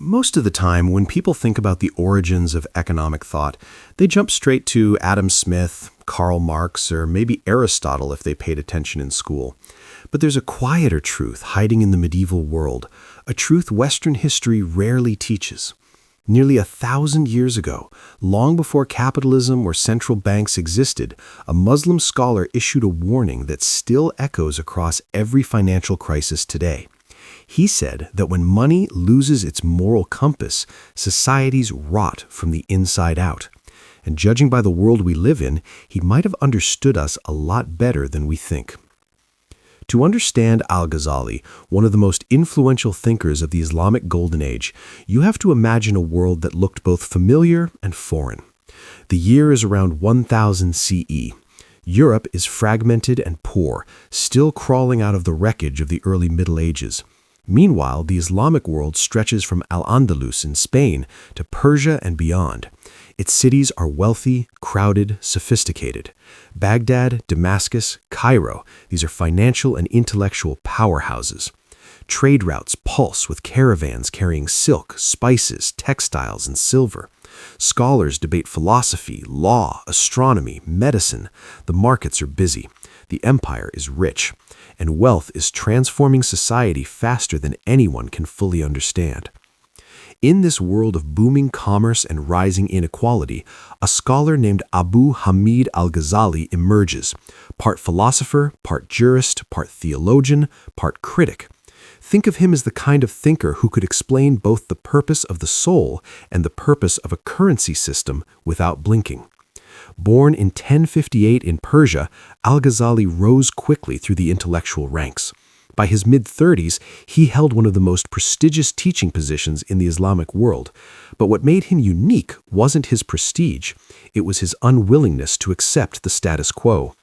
Most of the time, when people think about the origins of economic thought, they jump straight to Adam Smith, Karl Marx, or maybe Aristotle if they paid attention in school. But there's a quieter truth hiding in the medieval world, a truth Western history rarely teaches. Nearly 1,000 years ago, long before capitalism or central banks existed, a Muslim scholar issued a warning that still echoes across every financial crisis today. He said that when money loses its moral compass, societies rot from the inside out. And judging by the world we live in, he might have understood us a lot better than we think. To understand Al-Ghazali, one of the most influential thinkers of the Islamic Golden Age, you have to imagine a world that looked both familiar and foreign. The year is around 1000 CE. Europe is fragmented and poor, still crawling out of the wreckage of the early Middle Ages. Meanwhile, the Islamic world stretches from Al-Andalus in Spain to Persia and beyond. Its cities are wealthy, crowded, sophisticated. Baghdad, Damascus, Cairo, these are financial and intellectual powerhouses. Trade routes pulse with caravans carrying silk, spices, textiles, and silver. Scholars debate philosophy, law, astronomy, medicine. The markets are busy. The empire is rich. And wealth is transforming society faster than anyone can fully understand. In this world of booming commerce and rising inequality, a scholar named Abu Hamid Al-Ghazali emerges, part philosopher, part jurist, part theologian, part critic. Think of him as the kind of thinker who could explain both the purpose of the soul and the purpose of a currency system without blinking. Born in 1058 in Persia, Al-Ghazali rose quickly through the intellectual ranks. By his mid-30s, he held one of the most prestigious teaching positions in the Islamic world. But what made him unique wasn't his prestige. It was his unwillingness to accept the status quo.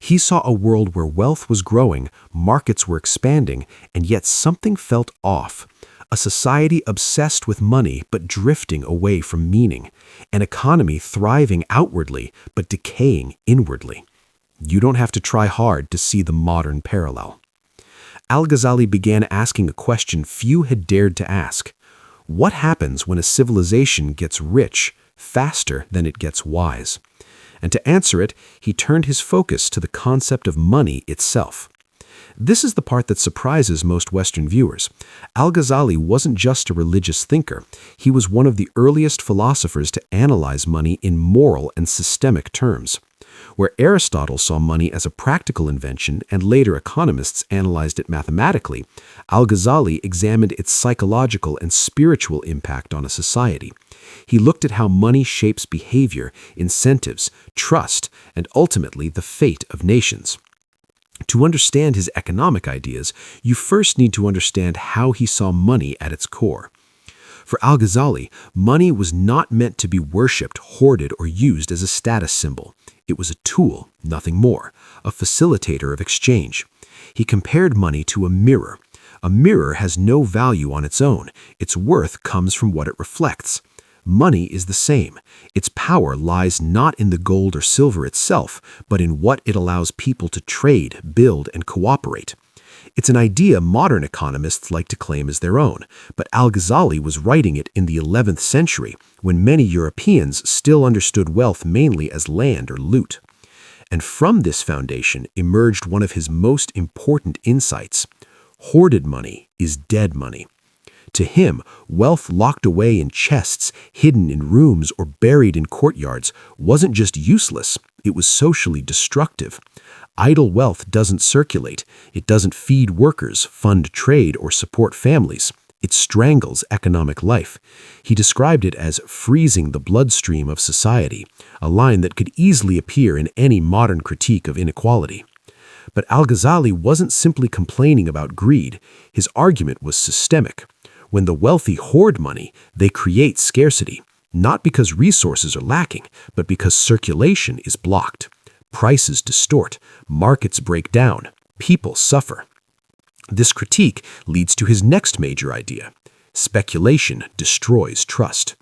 He saw a world where wealth was growing, markets were expanding, and yet something felt off. A society obsessed with money but drifting away from meaning. An economy thriving outwardly but decaying inwardly. You don't have to try hard to see the modern parallel. Al-Ghazali began asking a question few had dared to ask. What happens when a civilization gets rich faster than it gets wise? And to answer it, he turned his focus to the concept of money itself. This is the part that surprises most Western viewers. Al-Ghazali wasn't just a religious thinker. He was one of the earliest philosophers to analyze money in moral and systemic terms. Where Aristotle saw money as a practical invention and later economists analyzed it mathematically, Al-Ghazali examined its psychological and spiritual impact on a society. He looked at how money shapes behavior, incentives, trust, and ultimately the fate of nations. To understand his economic ideas, you first need to understand how he saw money at its core. For Al-Ghazali, money was not meant to be worshipped, hoarded, or used as a status symbol. It was a tool, nothing more, a facilitator of exchange. He compared money to a mirror. A mirror has no value on its own. Its worth comes from what it reflects. Money is the same. Its power lies not in the gold or silver itself, but in what it allows people to trade, build, and cooperate. It's an idea modern economists like to claim as their own, but Al-Ghazali was writing it in the 11th century, when many Europeans still understood wealth mainly as land or loot. And from this foundation emerged one of his most important insights. Hoarded money is dead money. To him, wealth locked away in chests, hidden in rooms, or buried in courtyards wasn't just useless, it was socially destructive. Idle wealth doesn't circulate. It doesn't feed workers, fund trade, or support families. It strangles economic life. He described it as freezing the bloodstream of society, a line that could easily appear in any modern critique of inequality. But Al-Ghazali wasn't simply complaining about greed. His argument was systemic. When the wealthy hoard money, they create scarcity, not because resources are lacking, but because circulation is blocked. Prices distort, markets break down, people suffer. This critique leads to his next major idea. Speculation destroys trust.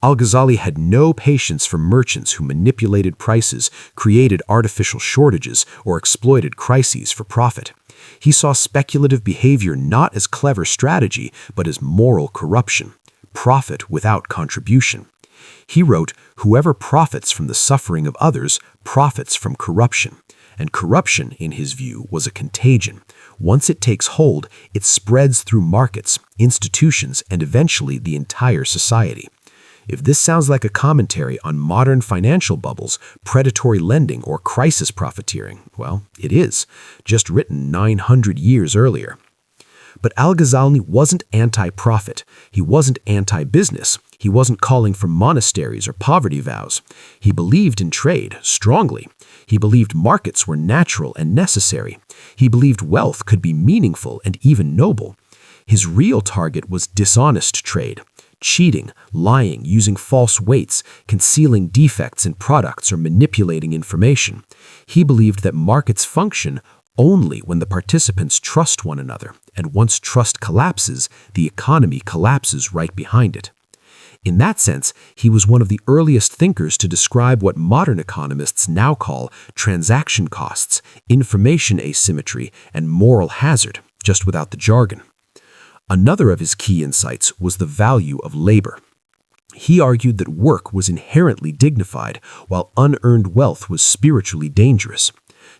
Al-Ghazali had no patience for merchants who manipulated prices, created artificial shortages, or exploited crises for profit. He saw speculative behavior not as clever strategy, but as moral corruption. profit without contribution. He wrote, "Whoever profits from the suffering of others profits from corruption." And corruption, in his view, was a contagion. Once it takes hold, it spreads through markets, institutions, and eventually the entire society. If this sounds like a commentary on modern financial bubbles, predatory lending, or crisis profiteering, well, it is, just written 900 years earlier. But Al-Ghazali wasn't anti-profit. He wasn't anti-business. He wasn't calling for monasteries or poverty vows. He believed in trade, strongly. He believed markets were natural and necessary. He believed wealth could be meaningful and even noble. His real target was dishonest trade. Cheating, lying, using false weights, concealing defects in products, or manipulating information. He believed that markets function only when the participants trust one another, and once trust collapses, the economy collapses right behind it. In that sense, he was one of the earliest thinkers to describe what modern economists now call transaction costs, information asymmetry, and moral hazard, just without the jargon. Another of his key insights was the value of labor. He argued that work was inherently dignified, while unearned wealth was spiritually dangerous.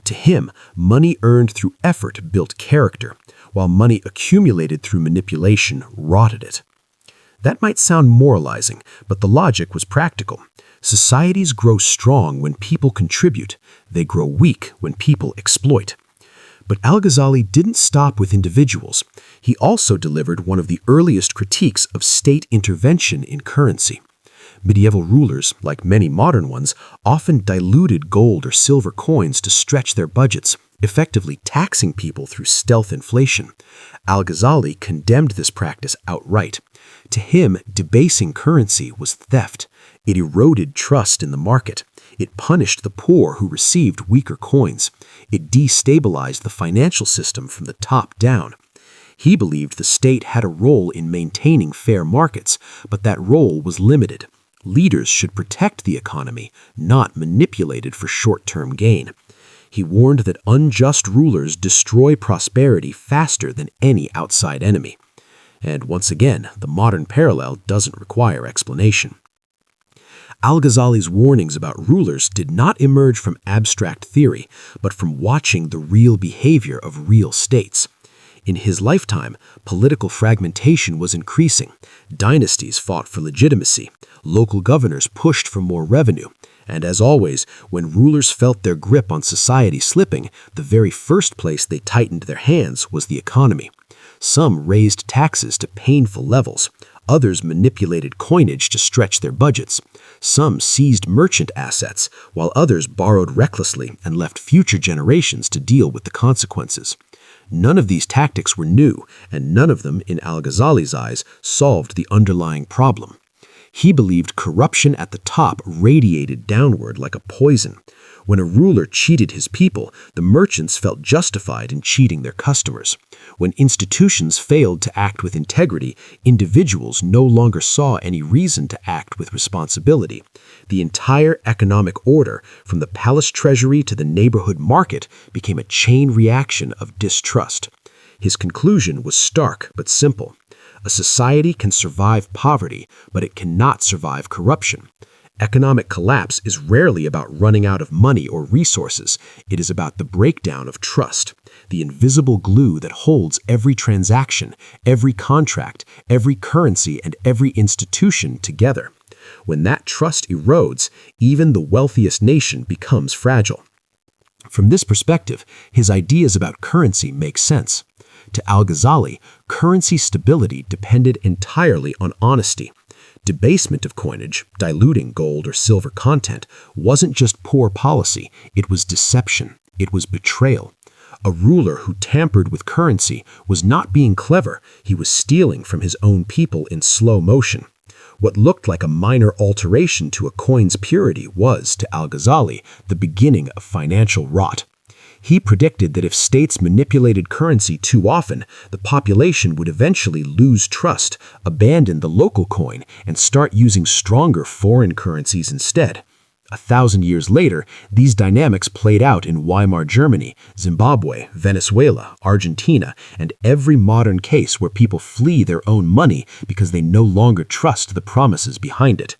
To him, money earned through effort built character, while money accumulated through manipulation rotted it. That might sound moralizing, but the logic was practical. Societies grow strong when people contribute. They grow weak when people exploit. But Al-Ghazali didn't stop with individuals. He also delivered one of the earliest critiques of state intervention in currency. Medieval rulers, like many modern ones, often diluted gold or silver coins to stretch their budgets, effectively taxing people through stealth inflation. Al-Ghazali condemned this practice outright. To him, debasing currency was theft. It eroded trust in the market. It punished the poor who received weaker coins. It destabilized the financial system from the top down. He believed the state had a role in maintaining fair markets, but that role was limited. Leaders should protect the economy, not manipulate it for short-term gain. He warned that unjust rulers destroy prosperity faster than any outside enemy. And once again, the modern parallel doesn't require explanation. Al-Ghazali's warnings about rulers did not emerge from abstract theory, but from watching the real behavior of real states. In his lifetime, political fragmentation was increasing. Dynasties fought for legitimacy. Local governors pushed for more revenue. And as always, when rulers felt their grip on society slipping, the very first place they tightened their hands was the economy. Some raised taxes to painful levels. Others manipulated coinage to stretch their budgets. Some seized merchant assets, while others borrowed recklessly and left future generations to deal with the consequences. None of these tactics were new, and none of them, in Al-Ghazali's eyes, solved the underlying problem. He believed corruption at the top radiated downward like a poison. When a ruler cheated his people, the merchants felt justified in cheating their customers. When institutions failed to act with integrity, individuals no longer saw any reason to act with responsibility. The entire economic order, from the palace treasury to the neighborhood market, became a chain reaction of distrust. His conclusion was stark but simple. A society can survive poverty, but it cannot survive corruption. Economic collapse is rarely about running out of money or resources. It is about the breakdown of trust, the invisible glue that holds every transaction, every contract, every currency, and every institution together. When that trust erodes, even the wealthiest nation becomes fragile. From this perspective, his ideas about currency make sense. To Al-Ghazali, currency stability depended entirely on honesty. Debasement of coinage, diluting gold or silver content, wasn't just poor policy, it was deception, it was betrayal. A ruler who tampered with currency was not being clever, he was stealing from his own people in slow motion. What looked like a minor alteration to a coin's purity was, to Al-Ghazali, the beginning of financial rot. He predicted that if states manipulated currency too often, the population would eventually lose trust, abandon the local coin, and start using stronger foreign currencies instead. 1,000 years later, these dynamics played out in Weimar Germany, Zimbabwe, Venezuela, Argentina, and every modern case where people flee their own money because they no longer trust the promises behind it.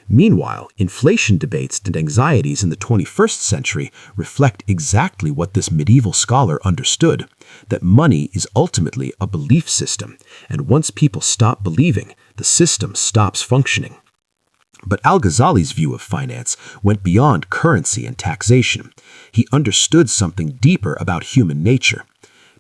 Meanwhile, inflation debates and anxieties in the 21st century reflect exactly what this medieval scholar understood, that money is ultimately a belief system, and once people stop believing, the system stops functioning. But Al-Ghazali's view of finance went beyond currency and taxation. He understood something deeper about human nature.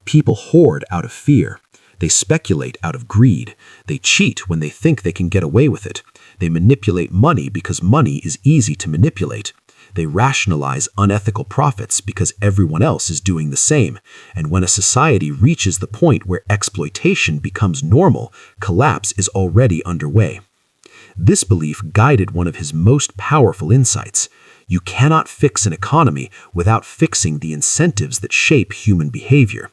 People hoard out of fear. They speculate out of greed. They cheat when they think they can get away with it. They manipulate money because money is easy to manipulate. They rationalize unethical profits because everyone else is doing the same. And when a society reaches the point where exploitation becomes normal, collapse is already underway. This belief guided one of his most powerful insights. You cannot fix an economy without fixing the incentives that shape human behavior.